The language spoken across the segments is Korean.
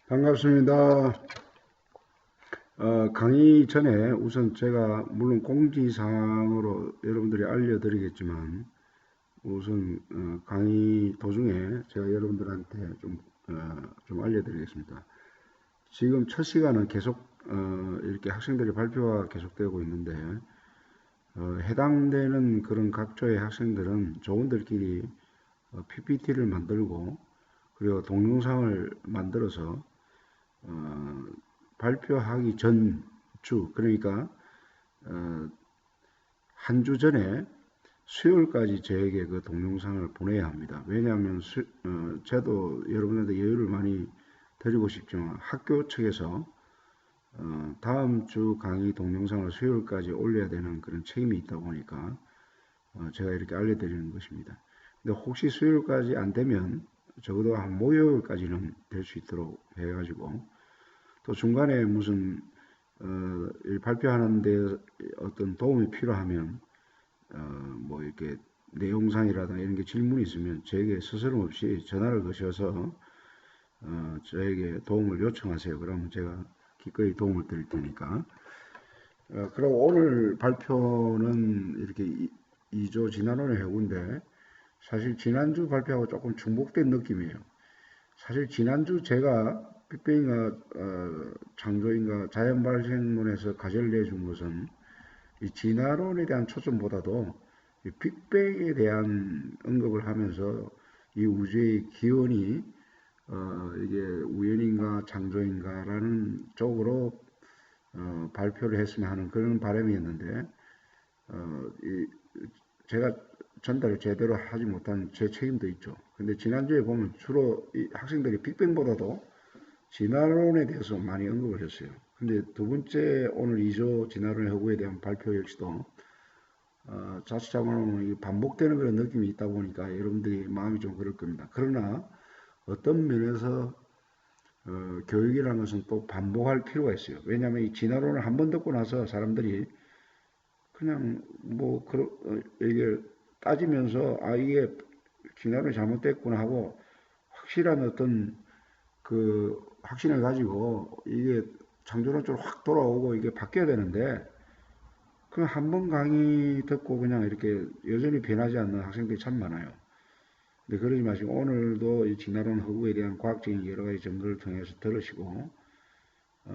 반갑습니다. 강의 전에 우선 제가 물론 공지사항으로 여러분들이 알려드리겠지만 우선 강의 도중에 제가 여러분들한테 좀 알려드리겠습니다. 지금 첫 시간은 계속 이렇게 학생들의 발표가 계속되고 있는데 해당되는 그런 각조의 학생들은 저분들끼리 PPT를 만들고 그리고 동영상을 만들어서 발표하기 전 주, 그러니까 한 주 전에 수요일까지 저에게 그 동영상을 보내야 합니다. 왜냐하면 저도 여러분한테 여유를 많이 드리고 싶지만 학교 측에서 다음 주 강의 동영상을 수요일까지 올려야 되는 그런 책임이 있다 보니까 제가 이렇게 알려드리는 것입니다. 근데 혹시 수요일까지 안 되면 적어도 한 목요일까지는 될 수 있도록 해가지고 또 중간에 무슨 발표하는데 어떤 도움이 필요하면 뭐 이렇게 내용상이라든가 이런 게 질문이 있으면 저에게 스스럼 없이 전화를 거셔서 저에게 도움을 요청하세요. 그러면 제가 기꺼이 도움을 드릴 테니까. 그리고 오늘 발표는 이렇게 2조 진화론의 해구인데 사실 지난주 발표하고 조금 중복된 느낌이에요. 사실 지난주 제가 빅뱅인가 창조인가 자연발생론에서 가제를 내준 것은 이 진화론에 대한 초점보다도 이 빅뱅에 대한 언급을 하면서 이 우주의 기원이 이게 우연인가 창조인가라는 쪽으로 발표를 했으면 하는 그런 바람이었는데 이 제가 전달을 제대로 하지 못한 제 책임도 있죠. 근데 지난주에 보면 주로 이 학생들이 빅뱅보다도 진화론에 대해서 많이 언급을 했어요. 근데 두 번째 오늘 2조 진화론의 허구에 대한 발표 역시도 자칫 잘못하면 반복되는 그런 느낌이 있다 보니까 여러분들이 마음이 좀 그럴 겁니다. 그러나 어떤 면에서 교육이라는 것은 또 반복할 필요가 있어요. 왜냐하면 이 진화론을 한번 듣고 나서 사람들이 그냥 뭐 이게 따지면서 이게 진화론이 잘못됐구나 하고 확실한 어떤 그 확신을 가지고 이게 창조론 쪽으로 확 돌아오고 이게 바뀌어야 되는데 그 한 번 강의 듣고 그냥 이렇게 여전히 변하지 않는 학생들이 참 많아요. 근데 그러지 마시고 오늘도 이 진화론 허구에 대한 과학적인 여러 가지 증거를 통해서 들으시고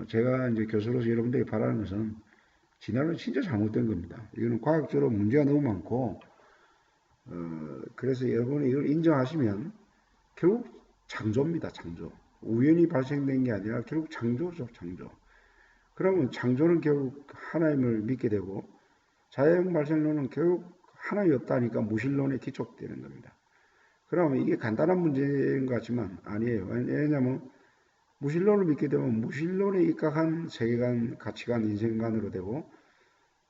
제가 이제 교수로서 여러분들이 바라는 것은 진화론은 진짜 잘못된 겁니다. 이거는 과학적으로 문제가 너무 많고 그래서 여러분이 이걸 인정하시면 결국 창조입니다. 창조. 우연히 발생된 게 아니라 결국 창조죠. 창조. 그러면 창조는 결국 하나님을 믿게 되고 자연 발생론은 결국 하나님이 없다니까 무신론에 기초되는 겁니다. 그러면 이게 간단한 문제인 것 같지만 아니에요. 왜냐하면 무신론을 믿게 되면 무신론에 입각한 세계관, 가치관, 인생관으로 되고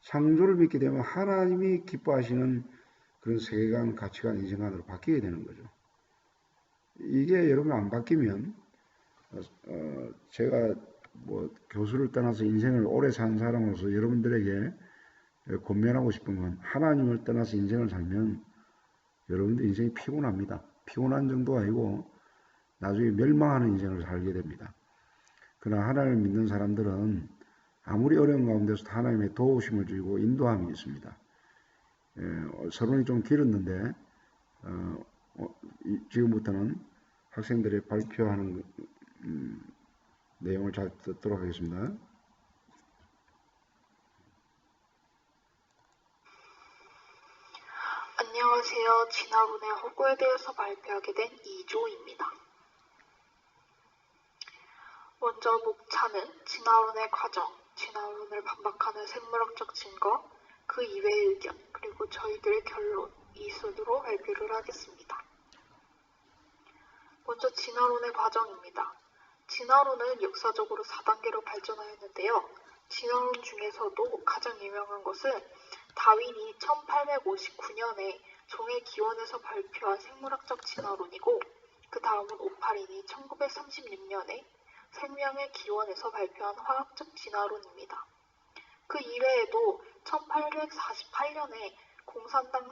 창조를 믿게 되면 하나님이 기뻐하시는 그런 세계관, 가치관, 인생관으로 바뀌게 되는 거죠. 이게 여러분 안 바뀌면 제가 뭐 교수를 떠나서 인생을 오래 산 사람으로서 여러분들에게 권면하고 싶은 건 하나님을 떠나서 인생을 살면 여러분들 인생이 피곤합니다. 피곤한 정도가 아니고 나중에 멸망하는 인생을 살게 됩니다. 그러나 하나님을 믿는 사람들은 아무리 어려운 가운데서도 하나님의 도우심을 주고 인도함이 있습니다. 서론이 좀 길었는데 지금부터는 학생들의 발표하는 내용을 잘 듣도록 하겠습니다. 안녕하세요. 진화론의 허구에 대해서 발표하게 된 2조입니다. 먼저 목차는 진화론의 과정, 진화론을 반박하는 생물학적 증거, 그 이외의 의견, 그리고 저희들의 결론, 이 순으로 발표를 하겠습니다. 먼저 진화론의 과정입니다. 진화론은 역사적으로 4단계로 발전하였는데요. 진화론 중에서도 가장 유명한 것은 다윈이 1859년에 종의 기원에서 발표한 생물학적 진화론이고 그 다음은 오파린이 1936년에 생명의 기원에서 발표한 화학적 진화론입니다. 그 이외에도 1848년에 공산당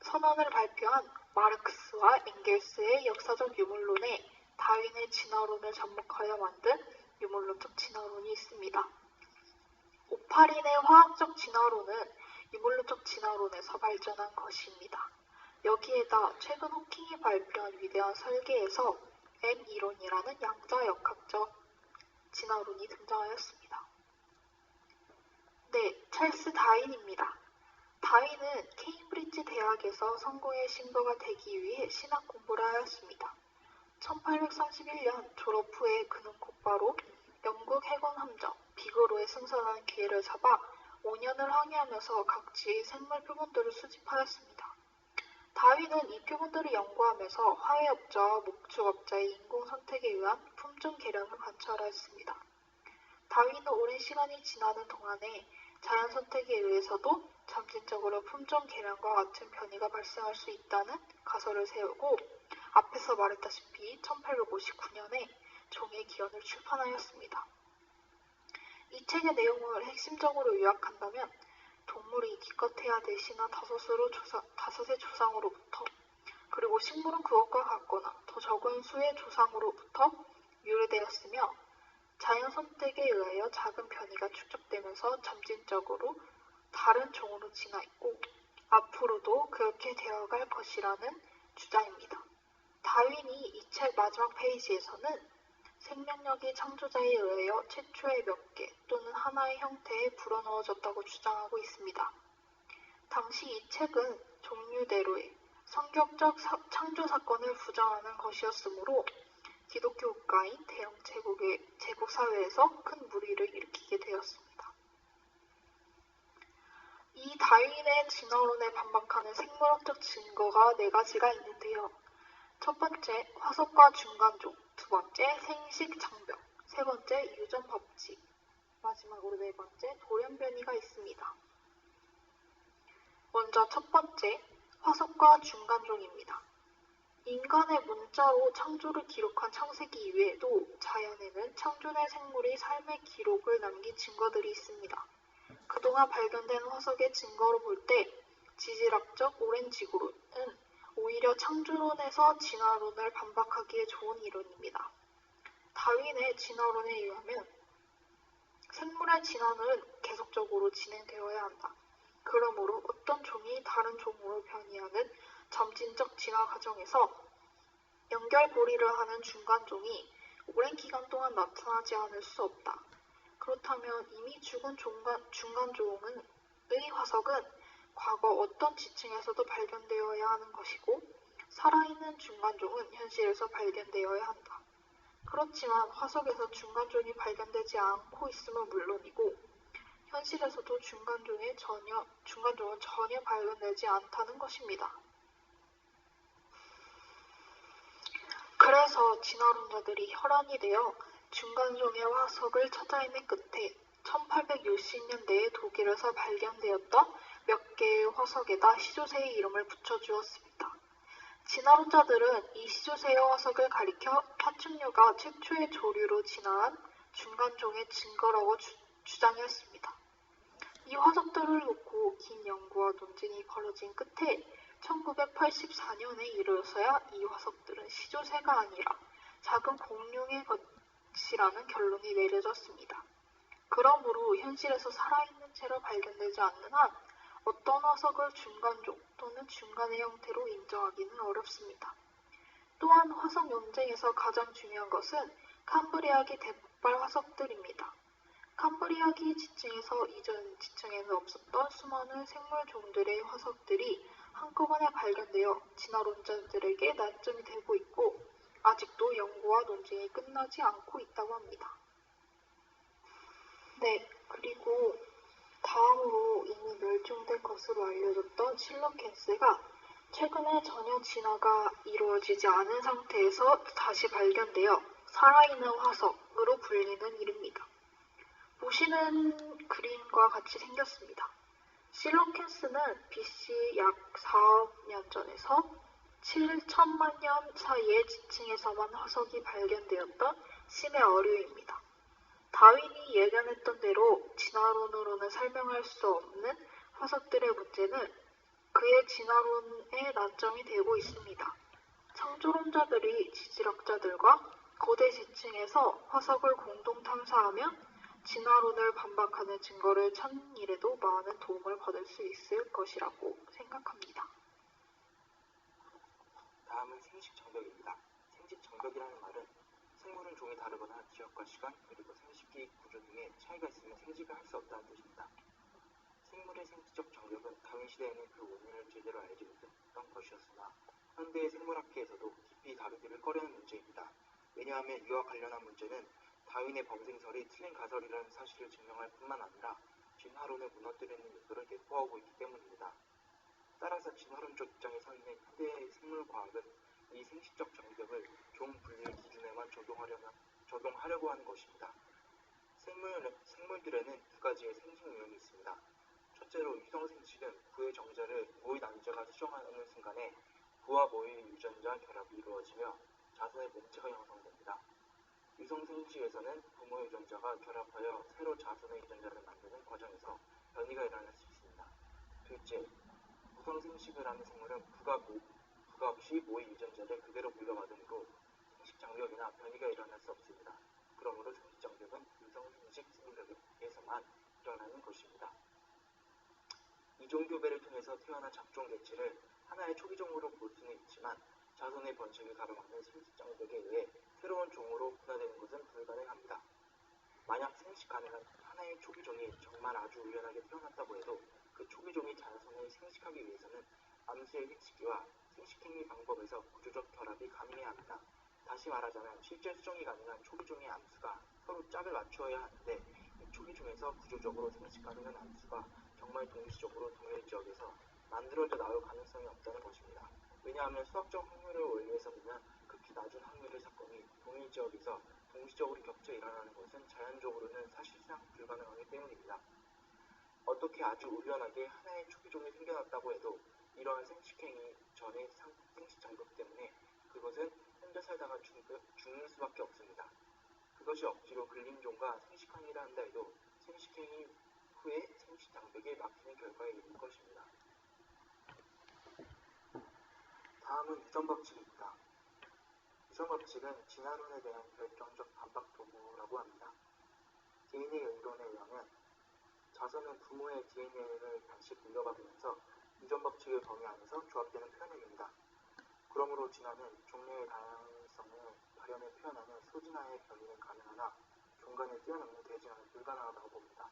선언을 발표한 마르크스와 엥겔스의 역사적 유물론에 다윈의 진화론을 접목하여 만든 유물론적 진화론이 있습니다. 오파린의 화학적 진화론은 유물론적 진화론에서 발전한 것입니다. 여기에다 최근 호킹이 발표한 위대한 설계에서 M 이론이라는 양자역학적 진화론이 등장하였습니다. 네, 찰스 다윈입니다. 다윈은 케임브리지 대학에서 성공의 신부가 되기 위해 신학 공부를 하였습니다. 1831년 졸업 후에 그는 곧바로 영국 해군 함정 비그로에 승선하는 기회를 잡아 5년을 항해하면서 각지의 생물 표본들을 수집하였습니다. 다윈은 이 표본들을 연구하면서 화훼업자와 목축업자의 인공 선택에 의한 품종 개량을 관찰하였습니다. 다윈은 오랜 시간이 지나는 동안에 자연 선택에 의해서도 점진적으로 품종 개량과 같은 변이가 발생할 수 있다는 가설을 세우고 앞에서 말했다시피 1859년에 종의 기원을 출판하였습니다. 이 책의 내용을 핵심적으로 요약한다면 동물이 기껏해야 넷이나 다섯의 조상으로부터 그리고 식물은 그것과 같거나 더 적은 수의 조상으로부터 유래되었으며 자연 선택에 의하여 작은 변이가 축적되면서 점진적으로 다른 종으로 진화했고 앞으로도 그렇게 되어갈 것이라는 주장입니다. 다윈이 이 책 마지막 페이지에서는 생명력이 창조자에 의하여 최초의 몇 개 또는 하나의 형태에 불어넣어졌다고 주장하고 있습니다. 당시 이 책은 종류대로의 성격적 창조 사건을 부정하는 것이었으므로 기독교 국가인 대영 제국 사회에서 큰 물의를 일으키게 되었습니다. 이 다윈의 진화론에 반박하는 생물학적 증거가 4가지가 있는데요. 첫 번째, 화석과 중간종, 두 번째, 생식 장벽, 세 번째, 유전 법칙, 마지막으로 4번째, 돌연변이가 있습니다. 먼저 첫 번째, 화석과 중간종입니다. 인간의 문자로 창조를 기록한 창세기 이외에도 자연에는 창조된 생물이 삶의 기록을 남긴 증거들이 있습니다. 그동안 발견된 화석의 증거로 볼 때 지질학적 오랜 지구론은 오히려 창조론에서 진화론을 반박하기에 좋은 이론입니다. 다윈의 진화론에 의하면 생물의 진화는 계속적으로 진행되어야 한다. 그러므로 어떤 종이 다른 종으로 변이하는 점진적 진화 과정에서 연결고리를 하는 중간종이 오랜 기간 동안 나타나지 않을 수 없다. 그렇다면 이미 죽은 중간종의 화석은 과거 어떤 지층에서도 발견되어야 하는 것이고 살아있는 중간종은 현실에서 발견되어야 한다. 그렇지만 화석에서 중간종이 발견되지 않고 있음은 물론이고 현실에서도 중간종은 전혀 발견되지 않다는 것입니다. 그래서 진화론자들이 혈안이 되어 중간종의 화석을 찾아내는 끝에 1860년대에 독일에서 발견되었던 몇 개의 화석에다 시조새의 이름을 붙여주었습니다. 진화론자들은 이 시조새의 화석을 가리켜 파충류가 최초의 조류로 진화한 중간종의 증거라고 주장했습니다. 이 화석들을 놓고 긴 연구와 논쟁이 벌어진 끝에 1984년에 이르러서야 이 화석들은 시조새가 아니라 작은 공룡의 것이라는 결론이 내려졌습니다. 그러므로 현실에서 살아있는 채로 발견되지 않는 한 어떤 화석을 중간종 또는 중간의 형태로 인정하기는 어렵습니다. 또한 화석 논쟁에서 가장 중요한 것은 캄브리아기 대폭발 화석들입니다. 캄브리아기 지층에서 이전 지층에는 없었던 수많은 생물종들의 화석들이 한꺼번에 발견되어 진화론자들에게 난점이 되고 있고 아직도 연구와 논쟁이 끝나지 않고 있다고 합니다. 네, 그리고 다음으로 이미 멸종된 것으로 알려졌던 실로캔스가 최근에 전혀 진화가 이루어지지 않은 상태에서 다시 발견되어 살아있는 화석으로 불리는 일입니다. 보시는 그림과 같이 생겼습니다. 실로캔스는 BC 약 4억 년 전에서 7천만 년 사이의 지층에서만 화석이 발견되었던 심해 어류입니다. 다윈이 예견했던 대로 진화론으로는 설명할 수 없는 화석들의 문제는 그의 진화론의 난점이 되고 있습니다. 창조론자들이 지질학자들과 거대 지층에서 화석을 공동 탐사하면 진화론을 반박하는 증거를 찾는 일에도 많은 도움을 받을 수 있을 것이라고 생각합니다. 다음은 생식 정벽입니다. 생식 정벽이라는 말은 생물은 종이 다르거나 지역과 시간, 그리고 생식기 구조 등의 차이가 있으면 생식을 할 수 없다는 뜻입니다. 생물의 생지적 정벽은 다윈 시대에는 그 원인을 제대로 알지 못했던 것이었으나 현대의 생물학계에서도 깊이 다루기를 꺼려하는 문제입니다. 왜냐하면 이와 관련한 문제는 다윈의 범생설이 틀린 가설이라는 사실을 증명할 뿐만 아니라 진화론을 무너뜨리는 요소를 내포하고 있기 때문입니다. 따라서 진화론적 입장에 서 있는 현대의 생물과학은 이 생식적 정벽을 종 분류의 기준에만 적용하려고 하는 것입니다. 생물들에는 두 가지의 생식 유형이 있습니다. 첫째로 유성생식은 부의 정자를 모의 남자가 수정하는 순간에 부와 모의 유전자 결합이 이루어지며 자손의 몸체가 형성됩니다. 유성생식에서는 부모의 유전자가 결합하여 새로 자손의 유전자를 만드는 과정에서 변이가 일어날 수 있습니다. 둘째, 무성생식을 하는 생물은 부가 없이 모의 유전자를 그대로 물려받으므로 생식장벽이나 변이가 일어날 수 없습니다. 그러므로 생식장벽은 유성생식 생물에게서만 일어나는 것입니다. 이종교배를 통해서 태어난 잡종 개체를 하나의 초기종으로 볼 수는 있지만 자손의 번식을 가로막는 생식장벽에 의해 새로운 종으로 분화되는 것은 불가능합니다. 만약 생식 가능한 하나의 초기종이 정말 아주 우연하게 태어났다고 해도 그 초기종이 자손을 생식하기 위해서는 암수의 생식기와 생식행위 방법에서 구조적 결합이 가능해야 합니다. 다시 말하자면 실제 수정이 가능한 초기종의 암수가 서로 짝을 맞추어야 하는데 이 초기종에서 구조적으로 생식 가능한 암수가 정말 동시적으로 동일 지역에서 만들어져 나올 가능성이 없다는 것입니다. 왜냐하면 수학적 확률을 원리에서 보면 극히 낮은 확률의 사건이 동일 지역에서 동시적으로 겹쳐 일어나는 것은 자연적으로는 사실상 불가능하기 때문입니다. 어떻게 아주 우연하게 하나의 초기종이 생겨났다고 해도 이러한 생식행위 전의 생식장벽 때문에 그것은 혼자 살다가 죽는 수밖에 없습니다. 그것이 억지로 근린종과 생식행위를 한다 해도 생식행위 후에 생식장벽에 막히는 결과에 이를 것입니다. 다음은 유전법칙입니다. 유전법칙은 진화론에 대한 결정적 반박 도구라고 합니다. DNA 이론에 의하면 자손은 부모의 DNA를 반씩 물려받으면서 유전법칙의 범위 안에서 조합되는 표현입니다. 그러므로 진화는 종류의 다양성을 발현해 표현하는 소진화의 변이는 가능하나 종간을 뛰어넘는 대진화는 불가능하다고 봅니다.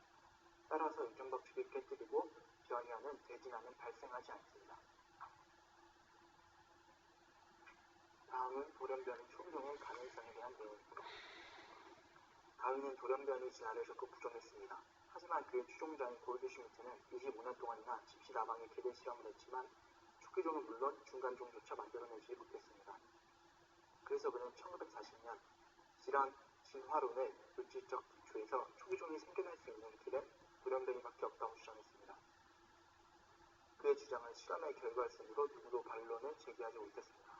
따라서 유전법칙을 깨뜨리고 변이하는 대진화는 발생하지 않습니다. 다음은 돌연변이 초기종의 가능성에 대한 내용입니다. 다윈은 돌연변이 진화를 적극 부정했습니다. 하지만 그의 추종자인 골드슈미트는 25년 동안이나 집시다방에 개대 실험을 했지만 초기종은 물론 중간종조차 만들어내지 못했습니다. 그래서 그는 1940년 진화론의 물질적 기초에서 초기종이 생겨날 수 있는 길은 돌연변이밖에 없다고 주장했습니다. 그의 주장은 실험의 결과였으므로 누구도 반론을 제기하지 못했습니다.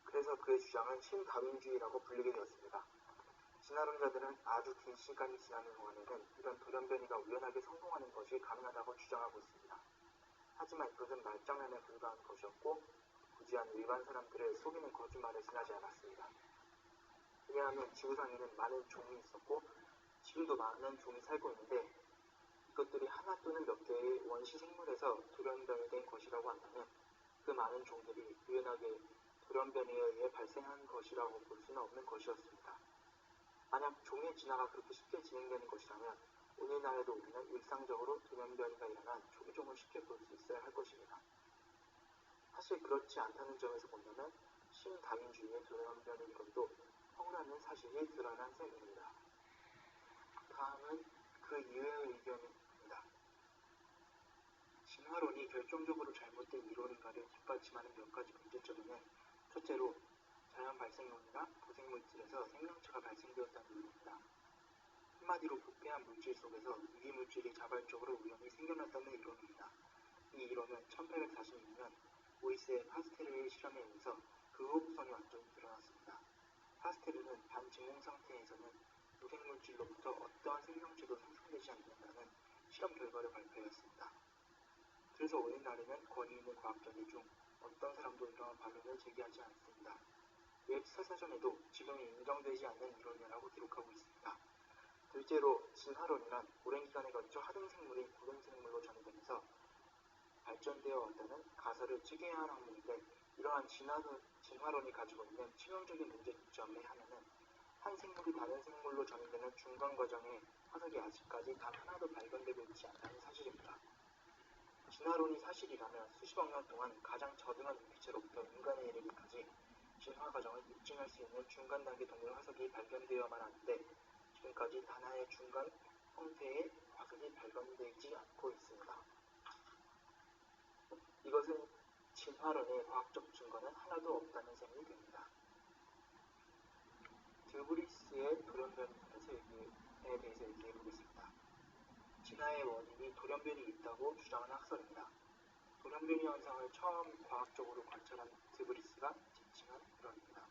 그래서 그의 주장은 신다윈주의라고 불리게 되었습니다. 진화론자들은 아주 긴 시간이 지나는 동안에는 이런 돌연변이가 우연하게 성공하는 것이 가능하다고 주장하고 있습니다. 하지만 이것은 말장난에 불과한 것이었고 무지한 일반 사람들을 속이는 거짓말에 지나지 않았습니다. 왜냐하면 지구상에는 많은 종이 있었고 지금도 많은 종이 살고 있는데 이것들이 하나 또는 몇 개의 원시 생물에서 돌연변이된 것이라고 한다면 그 많은 종들이 우연하게 돌연변이에 의해 발생한 것이라고 볼 수는 없는 것이었습니다. 만약 종의 진화가 그렇게 쉽게 진행되는 것이라면 오늘날에도 우리는 일상적으로 돌연변이가 일어난 초기종을 쉽게 볼 수 있어야 할 것입니다. 사실 그렇지 않다는 점에서 본다면 신다윈주의의 돌연변이 이론도 허구라는 사실이 드러난 셈입니다. 다음은 그 이외의 의견입니다. 진화론이 결정적으로 잘못된 이론인가를 뒷받침하는 몇 가지 문제점에는 첫째로 자연 발생론이나 고생물질에서 생명체가 발생되었다는 이론입니다. 한마디로 부패한 물질 속에서 유기물질이 자발적으로 우연히 생겨났다는 이론입니다. 이 이론은 1846년 보이스의 파스테르의 실험에 의해서 그 후부선이 완전히 드러났습니다. 파스테르는 반증공 상태에서는 무생물질로부터 어떠한 생명체도 생성되지 않는다는 실험 결과를 발표했습니다. 그래서 오늘날에는 권위 있는 과학자들 중 어떤 사람도 이러한 반론을 제기하지 않습니다. 옛 서사전에도 지금은 인정되지 않는 이론이라고 기록하고 있습니다. 둘째로 진화론이란 오랜 기간에 걸쳐 하등생물이 고등생물로 전이되면서 발전되어 왔다는 가설을 찌개한 학문인데, 이러한 진화론이 가지고 있는 치명적인 문제점의 하나는 한 생물이 다른 생물로 전이되는 중간 과정의 화석이 아직까지 단 하나도 발견되고 있지 않다는 사실입니다. 진화론이 사실이라면 수십억 년 동안 가장 저등한 인기체로부터 인간에 이르기까지 진화 과정을 입증할 수 있는 중간 단계 동물 화석이 발견되어야만 하는데, 지금까지 단 하나의 중간 형태의 화석이 발견되지 않고 있습니다. 이것은 진화론의 과학적 증거는 하나도 없다는 셈이 됩니다. 드브리스의 돌연변에 대해서 얘기해 보겠습니다. 진화의 원인이 돌연변이 있다고 주장하는 학설입니다. 돌연변이 현상을 처음 과학적으로 관찰한 드브리스가 지칭한 이론입니다.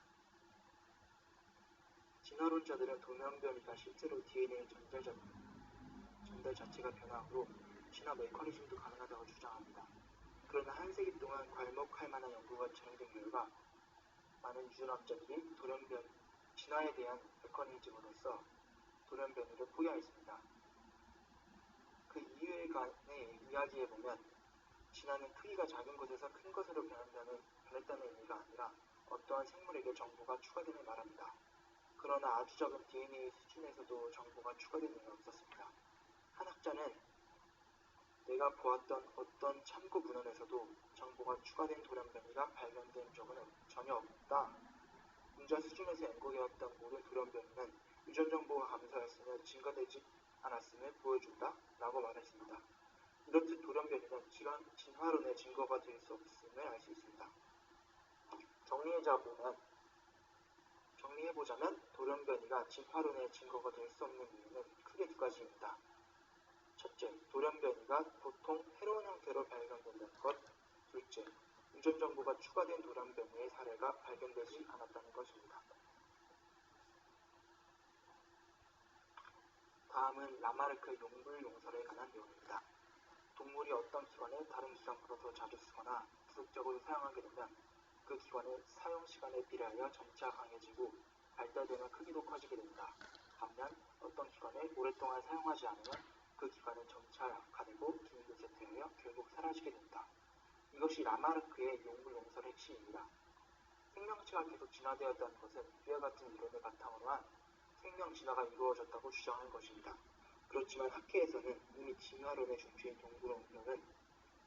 진화론자들은 돌연변이가 실제로 DNA 전달 자체가 변화함으로 진화 메커니즘도 가능하다고 주장합니다. 그러나 한 세기 동안 괄목할 만한 연구가 진행된 결과 많은 유전학자들이 진화에 대한 메커니즘으로서 돌연변이를 포기하였습니다. 그 이유에 이야기해보면, 진화는 크기가 작은 것에서 큰 것으로 변했다는 의미가 아니라 어떠한 생물에게 정보가 추가됨을 말합니다. 그러나 아주 작은 DNA 수준에서도 정보가 추가된 일은 없었습니다. 한 학자는 내가 보았던 어떤 참고 문헌에서도 정보가 추가된 돌연변이가 발견된 적은 전혀 없다. 분자 수준에서 연구되었던 모든 돌연변이는 유전 정보가 감소하였으며 증가되지 않았음을 보여준다 라고 말했습니다. 이렇듯 돌연변이는 진화론의 증거가 될 수 없음을 알 수 있습니다. 정리해보자면 돌연변이가 진화론의 증거가 될 수 없는 이유는 크게 두 가지입니다. 첫째, 돌연변이가 보통 새로운 형태로 발견된다는 것. 둘째, 유전 정보가 추가된 돌연변이의 사례가 발견되지 않았다는 것입니다. 다음은 라마르크 용불용설에 관한 내용입니다. 동물이 어떤 기관을 다른 기관보다 더 자주 쓰거나 지속적으로 사용하게 되면 그 기관의 사용 시간에 비례하여 점차 강해지고 발달되면 크기도 커지게 됩니다. 반면 어떤 기관을 오랫동안 사용하지 않으면 그 기관은 점차 약화되고 기능도 쇠퇴하여 결국 사라지게 됩니다. 이것이 라마르크의 용불용설의 핵심입니다. 생명체가 계속 진화되었다는 것은 이와 같은 이론을 바탕으로 한 생명 진화가 이루어졌다고 주장하는 것입니다. 그렇지만 학회에서는 이미 진화론의 중추인 용불용설은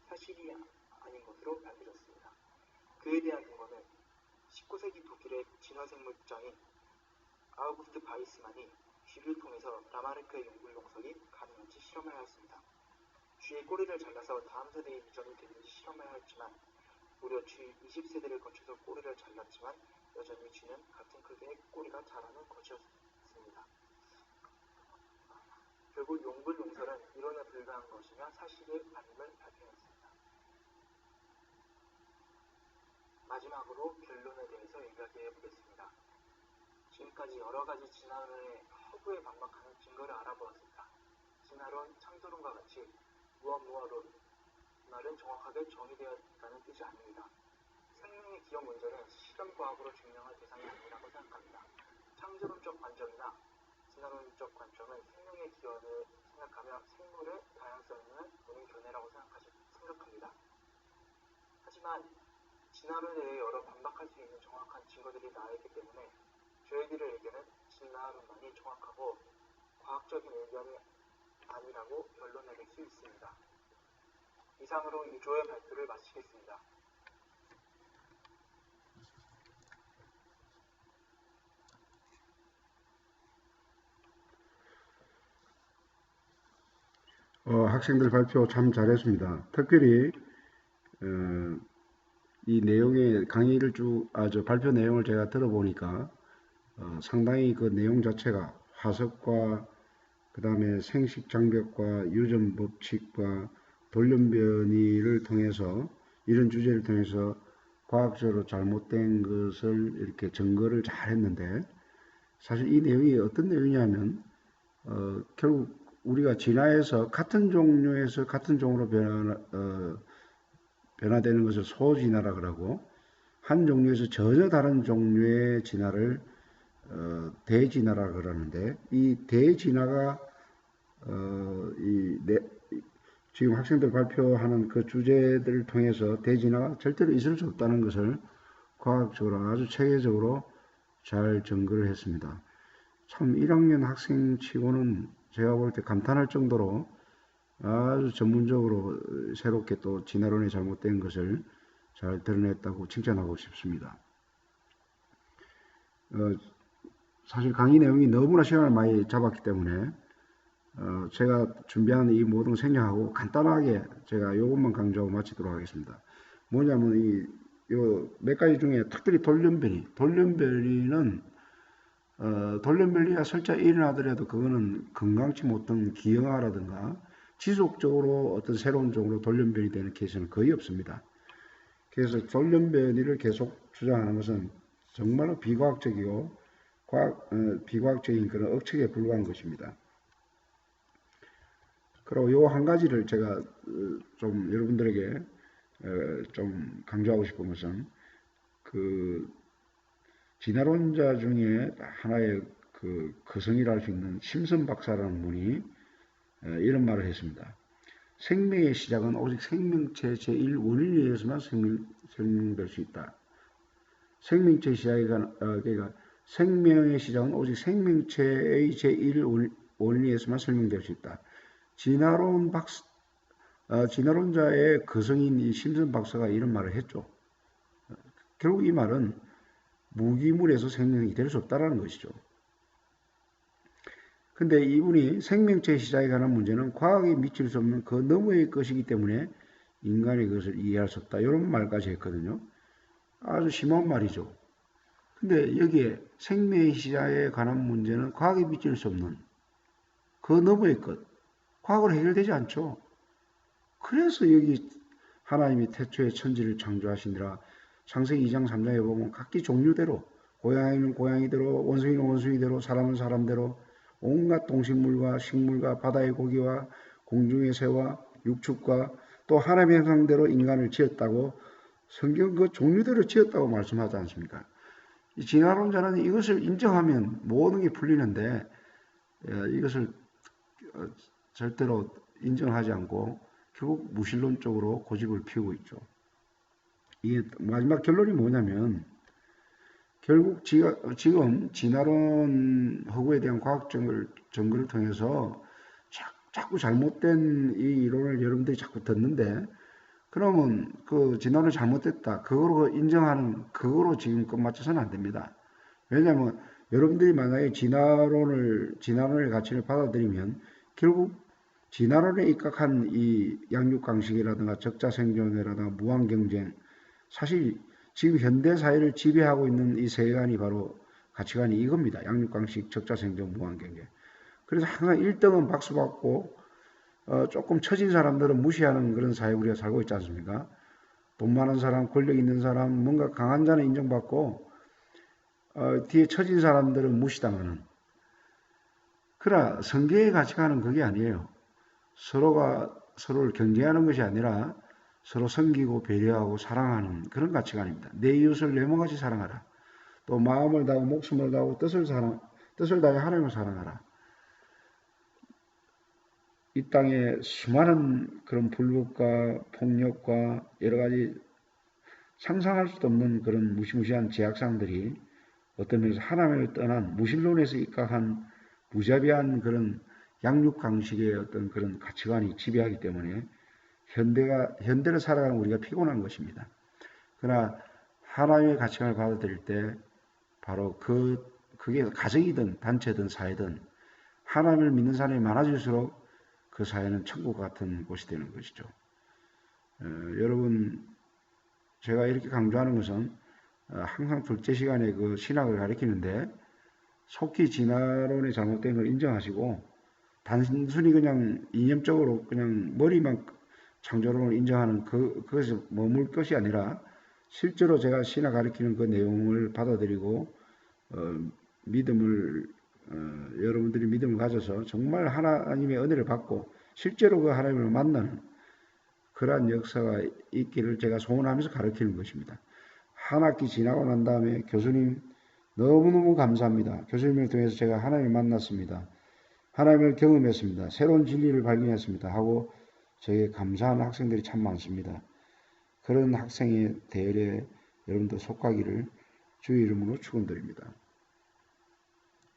사실이 아닌 것으로 밝혀졌습니다. 그에 대한 근거는 19세기 독일의 진화생물학자인 아우구스트 바이스만이 쥐를 통해서 라마르크의 용불용설이 가능한지 실험을 하였습니다. 쥐의 꼬리를 잘라서 다음 세대에 유전이 되는지 실험을 하였지만 무려 쥐 20세대를 거쳐서 꼬리를 잘랐지만 여전히 쥐는 같은 크기의 꼬리가 자라는 것이었습니다. 결국 용불용설은 이론에 불과한 것이며 사실이 아님을 발견했습니다. 마지막으로 결론에 대해서 이야기해 보겠습니다. 지금까지 여러 가지 진화론의 허구에 반박하는 증거를 알아보았습니다. 진화론, 창조론과 같이 무엇무엇론 말은 정확하게 정의되어 있다는 뜻이 아닙니다. 생명의 기여 문제는 실험과학으로 증명할 대상이 아니라고 생각합니다. 창조론적 관점이나 진화론적 관점은 생명의 기여를 생각하며 생물의 다양성을 보는 견해라고 생각합니다. 하지만 진화론에 대해 여러 반박할 수 있는 정확한 증거들이 나와있기 때문에 저희들의 의견은 진화론만이 정확하고 과학적인 의견이 아니라고 결론 내릴 수 있습니다. 이상으로 2조의 발표를 마치겠습니다. 학생들 발표 참 잘했습니다. 특별히 이 내용의 강의를 발표 내용을 제가 들어보니까 상당히 그 내용 자체가 화석과 그 다음에 생식 장벽과 유전 법칙과 돌연변이를 통해서 이런 주제를 통해서 과학적으로 잘못된 것을 이렇게 증거를 잘 했는데, 사실 이 내용이 어떤 내용이냐면 결국 우리가 진화해서 같은 종류에서 같은 종으로 변화되는 것을 소진화라 그러고, 한 종류에서 전혀 다른 종류의 진화를 대진화라 그러는데, 이 대진화가 지금 학생들 발표하는 그 주제들을 통해서 대진화가 절대로 있을 수 없다는 것을 과학적으로 아주 체계적으로 잘 증거를 했습니다. 참 1학년 학생 치고는 제가 볼 때 감탄할 정도로 아주 전문적으로 새롭게 또 진화론이 잘못된 것을 잘 드러냈다고 칭찬하고 싶습니다. 사실 강의 내용이 너무나 시간을 많이 잡았기 때문에 제가 준비한 이 모든 생략하고 간단하게 제가 이것만 강조하고 마치도록 하겠습니다. 뭐냐면 요 몇 가지 중에 특별히 돌연변이는 돌연변이가 설사 일어나더라도 그거는 건강치 못한 기형아라든가 지속적으로 어떤 새로운 종으로 돌연변이 되는 케이스는 거의 없습니다. 그래서 돌연변이를 계속 주장하는 것은 정말로 비과학적이고 비과학적인 그런 억측에 불과한 것입니다. 그리고 요 한 가지를 제가 좀 여러분들에게 좀 강조하고 싶은 것은 그 진화론자 중에 하나의 그 거성이라 할 수 있는 심슨 박사라는 분이 이런 말을 했습니다. 생명의 시작은 오직 생명체 제1 원인에 의해서만 생명될 수 있다. 생명체의 시작이 그러니까 생명의 시작은 오직 생명체의 제1 원인에 의해서만 설명될 수 있다. 진화론자의 거성인 이 심슨 박사가 이런 말을 했죠. 결국 이 말은 무기물에서 생명이 될 수 없다는 것이죠. 근데 이분이 생명체의 시작에 관한 문제는 과학에 미칠 수 없는 그 너머의 것이기 때문에 인간이 그것을 이해할 수 없다. 이런 말까지 했거든요. 아주 심한 말이죠. 근데 여기에 생명의 시작에 관한 문제는 과학에 미칠 수 없는 그 너머의 것. 과학으로 해결되지 않죠. 그래서 여기 하나님이 태초에 천지를 창조하시니라 창세기 2장 3장에 보면 각기 종류대로 고양이는 고양이대로 원숭이는 원숭이대로 사람은 사람대로 온갖 동식물과 식물과 바다의 고기와 공중의 새와 육축과 또 하나님의 형상대로 인간을 지었다고 성경 그 종류대로 지었다고 말씀하지 않습니까? 이 진화론자는 이것을 인정하면 모든 게 풀리는데 이것을 절대로 인정하지 않고 결국 무신론적으로 고집을 피우고 있죠. 이게 마지막 결론이 뭐냐면 결국 지금 진화론 허구에 대한 과학 증거를 통해서 자꾸 잘못된 이 이론을 여러분들이 자꾸 듣는데 그러면 그 진화론이 잘못됐다. 그거로 인정하는 그거로 지금 끝마쳐서는 안 됩니다. 왜냐하면 여러분들이 만약에 진화론의 가치를 받아들이면 결국 진화론에 입각한 이 양육강식이라든가 적자생존이라든가 무한경쟁 사실 지금 현대 사회를 지배하고 있는 이 세계관이 바로 가치관이 이겁니다. 양육강식, 적자생존, 무한경쟁. 그래서 항상 1등은 박수받고 조금 처진 사람들은 무시하는 그런 사회 우리가 살고 있지 않습니까? 돈 많은 사람, 권력 있는 사람, 뭔가 강한 자는 인정받고 뒤에 처진 사람들은 무시당하는. 그러나 성경의 가치관은 그게 아니에요. 서로가 서로를 경쟁하는 것이 아니라 서로 섬기고 배려하고 사랑하는 그런 가치관입니다. 내 이웃을 내 몸같이 사랑하라. 또 마음을 다하고 목숨을 다하고 뜻을 다해 하나님을 사랑하라. 이 땅에 수많은 그런 불법과 폭력과 여러 가지 상상할 수도 없는 그런 무시무시한 제약상들이 어떤 면에서 하나님을 떠난 무신론에서 입각한 무자비한 그런 양육강식의 어떤 그런 가치관이 지배하기 때문에 현대를 살아가는 우리가 피곤한 것입니다. 그러나 하나님의 가치관을 받아들일 때 바로 그게 가정이든 단체든 사회든 하나님을 믿는 사람이 많아질수록 그 사회는 천국 같은 곳이 되는 것이죠. 여러분 제가 이렇게 강조하는 것은 항상 둘째 시간에 그 신학을 가르치는데 속히 진화론의 잘못된 걸 인정하시고 단순히 그냥 이념적으로 그냥 머리만 창조론을 인정하는 그것에 머물 것이 아니라 실제로 제가 신학 가르치는 그 내용을 받아들이고 여러분들이 믿음을 가져서 정말 하나님의 은혜를 받고 실제로 그 하나님을 만나는 그러한 역사가 있기를 제가 소원하면서 가르치는 것입니다. 한 학기 지나고 난 다음에 교수님 너무너무 감사합니다. 교수님을 통해서 제가 하나님을 만났습니다. 하나님을 경험했습니다. 새로운 진리를 발견했습니다. 하고 저에게 감사하는 학생들이 참 많습니다. 그런 학생의 대열에 여러분도 속하기를 주의 이름으로 축원드립니다.